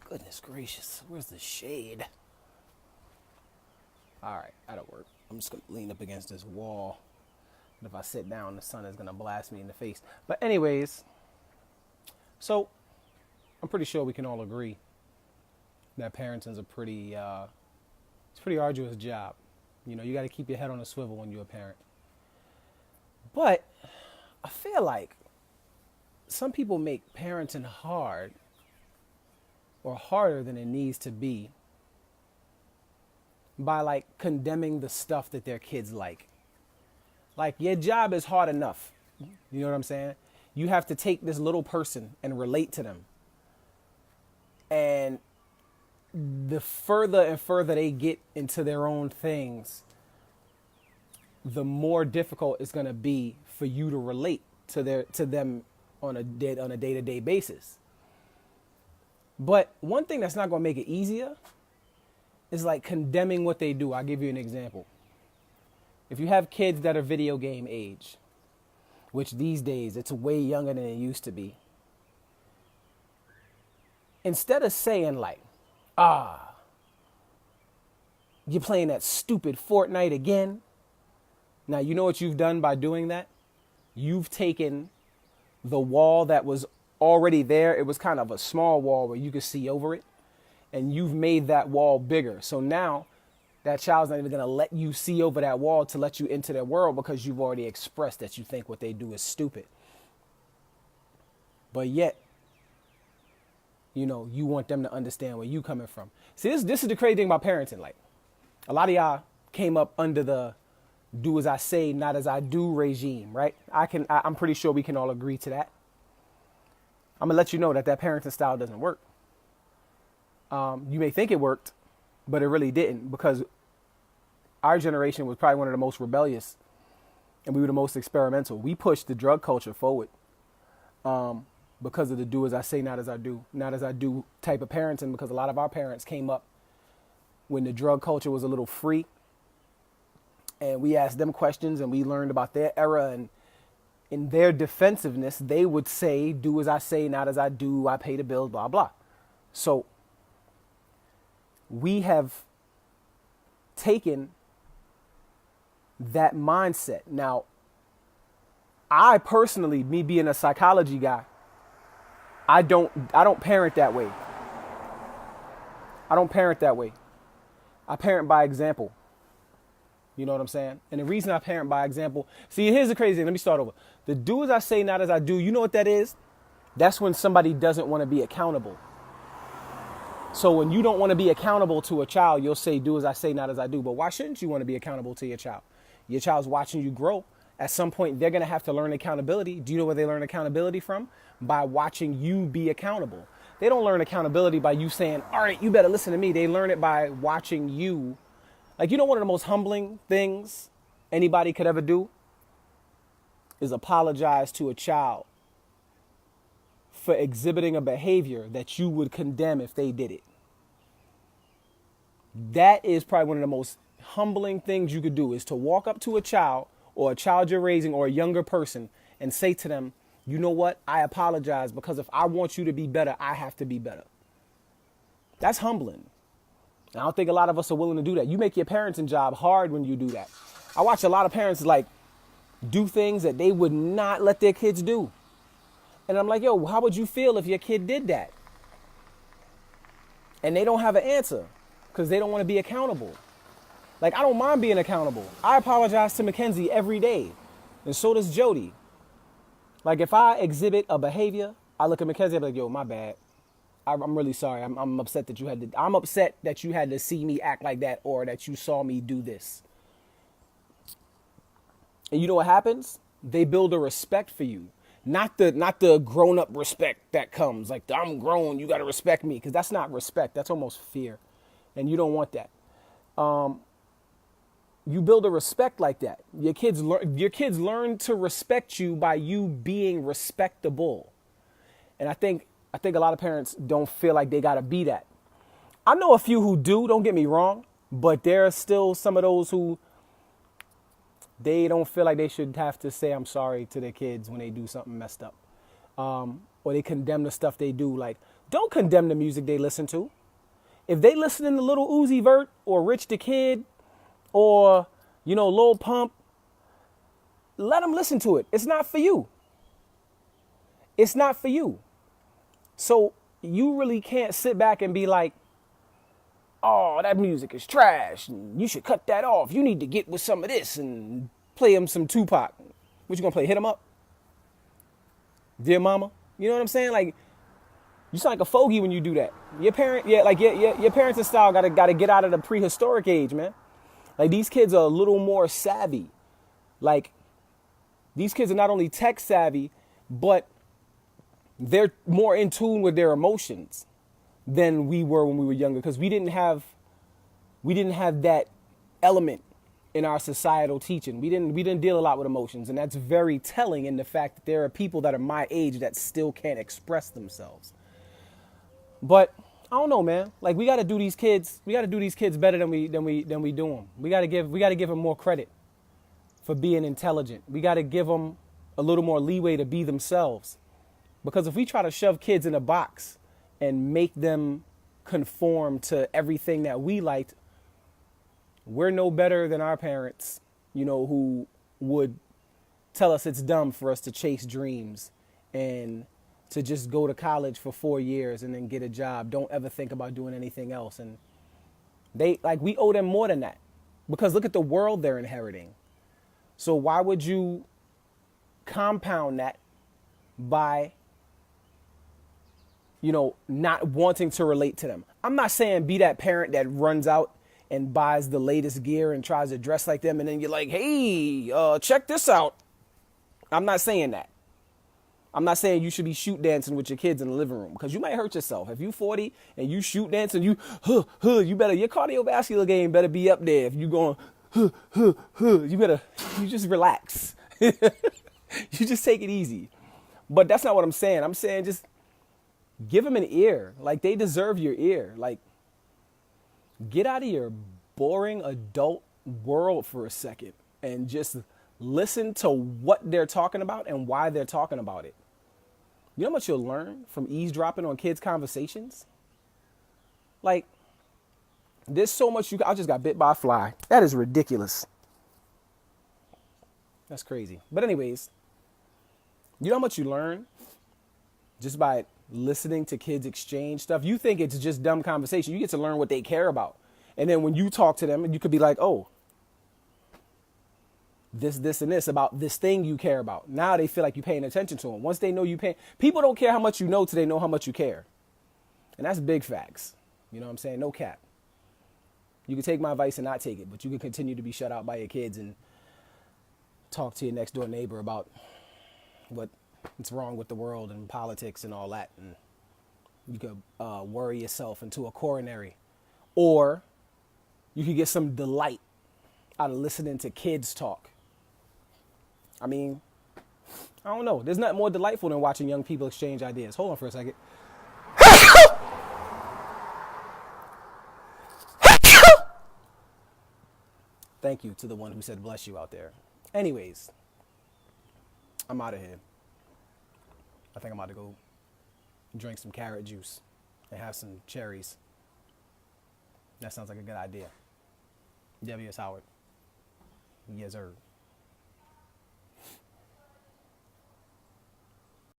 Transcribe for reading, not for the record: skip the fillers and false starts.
Goodness gracious, where's the shade? All right, that'll work. I'm just gonna lean up against this wall. And if I sit down, the sun is gonna blast me in the face. But anyways, so I'm pretty sure we can all agree that parenting's it's a pretty arduous job. You know, you got to keep your head on a swivel when you're a parent. But I feel like some people make parenting hard or harder than it needs to be by like condemning the stuff that their kids like. Like your job is hard enough. You know what I'm saying? You have to take this little person and relate to them. And the further and further they get into their own things, the more difficult it's going to be for you to relate to them on a day-to-day basis. But one thing that's not going to make it easier is like condemning what they do. I'll give you an example. If you have kids that are video game age, which these days it's way younger than it used to be, instead of saying like, you're playing that stupid Fortnite again. Now, you know what you've done by doing that? You've taken the wall that was already there. It was kind of a small wall where you could see over it. And you've made that wall bigger. So now that child's not even going to let you see over that wall to let you into their world because you've already expressed that you think what they do is stupid. But yet, you know, you want them to understand where you coming from. See, this is the crazy thing about parenting. Like, a lot of y'all came up under the do as I say, not as I do regime, right? I'm pretty sure we can all agree to that. I'm going to let you know that parenting style doesn't work. You may think it worked, but it really didn't, because our generation was probably one of the most rebellious and we were the most experimental. We pushed the drug culture forward because of the do as I say, not as I do type of parenting, because a lot of our parents came up when the drug culture was a little free, and we asked them questions and we learned about their era, and in their defensiveness, they would say, do as I say, not as I do, I pay the bills, blah, blah. So we have taken that mindset. Now, I personally, me being a psychology guy, I don't parent that way. I don't parent that way. I parent by example. You know what I'm saying? And the reason I parent by example, see, here's the crazy thing. Let me start over. The do as I say, not as I do, you know what that is? That's when somebody doesn't want to be accountable. So when you don't want to be accountable to a child, you'll say, do as I say, not as I do. But why shouldn't you want to be accountable to your child? Your child's watching you grow. At some point, they're going to have to learn accountability. Do you know where they learn accountability from? By watching you be accountable. They don't learn accountability by you saying, all right, you better listen to me. They learn it by watching you. Like, you know, one of the most humbling things anybody could ever do is apologize to a child for exhibiting a behavior that you would condemn if they did it. That is probably one of the most humbling things you could do, is to walk up to a child or a child you're raising or a younger person and say to them, you know what? I apologize, because if I want you to be better, I have to be better. That's humbling. I don't think a lot of us are willing to do that. You make your parenting job hard when you do that. I watch a lot of parents like do things that they would not let their kids do. And I'm like, yo, how would you feel if your kid did that? And they don't have an answer because they don't want to be accountable. Like, I don't mind being accountable. I apologize to Mackenzie every day. And so does Jody. Like, if I exhibit a behavior, I look at Mackenzie and be like, yo, my bad. I'm really sorry. I'm upset that I'm upset that you had to see me act like that, or that you saw me do this. And you know what happens? They build a respect for you. Not the grown-up respect that comes. Like, I'm grown, you got to respect me. Because that's not respect. That's almost fear. And you don't want that. You build a respect like that. Your kids learn to respect you by you being respectable. And I think a lot of parents don't feel like they got to be that. I know a few who do, don't get me wrong, but there are still some of those who they don't feel like they should have to say I'm sorry to their kids when they do something messed up. Or or they condemn the stuff they do. Like, don't condemn the music they listen to. If they listening to Little Uzi Vert or Rich the Kid or, Lil Pump, let them listen to it. It's not for you. It's not for you. So you really can't sit back and be like, oh, that music is trash. You should cut that off. You need to get with some of this and play him some Tupac. What you gonna play? Hit him up? Dear Mama? You know what I'm saying? Like, you sound like a fogey when you do that. Your parents and style gotta get out of the prehistoric age, man. Like, these kids are a little more savvy. Like, these kids are not only tech savvy, but they're more in tune with their emotions than we were when we were younger, because we didn't have that element in our societal teaching. We didn't deal a lot with emotions, and that's very telling in the fact that there are people that are my age that still can't express themselves. But I don't know, man. Like, we got to do these kids better than we do them. We got to give them more credit for being intelligent. We got to give them a little more leeway to be themselves. Because if we try to shove kids in a box and make them conform to everything that we liked, we're no better than our parents, who would tell us it's dumb for us to chase dreams and to just go to college for 4 years and then get a job. Don't ever think about doing anything else. And we owe them more than that, because look at the world they're inheriting. So why would you compound that by, not wanting to relate to them? I'm not saying be that parent that runs out and buys the latest gear and tries to dress like them, and then you're like, hey, check this out. I'm not saying that. I'm not saying you should be shoot dancing with your kids in the living room, because you might hurt yourself. If you 40 and you shoot dancing, you better, your cardiovascular game better be up there. If you going, you just relax. You just take it easy. But that's not what I'm saying. I'm saying just give them an ear. Like, they deserve your ear. Like, get out of your boring adult world for a second and just listen to what they're talking about and why they're talking about it. You know how much you'll learn from eavesdropping on kids' conversations? Like, there's so much I just got bit by a fly. That is ridiculous. That's crazy. But anyways, you know how much you learn just by listening to kids exchange stuff? You think it's just dumb conversation. You get to learn what they care about. And then when you talk to them, you could be like, oh, this, and this about this thing you care about. Now they feel like you're paying attention to them. Once they know you pay, people don't care how much you know till they know how much you care. And that's big facts. You know what I'm saying? No cap. You can take my advice and not take it, but you can continue to be shut out by your kids and talk to your next door neighbor about what's wrong with the world and politics and all that. And you could worry yourself into a coronary. Or you could get some delight out of listening to kids talk. I mean, I don't know. There's nothing more delightful than watching young people exchange ideas. Hold on for a second. Thank you to the one who said bless you out there. Anyways, I'm out of here. I think I'm about to go drink some carrot juice and have some cherries. That sounds like a good idea. W.S. Howard. Yes, sir.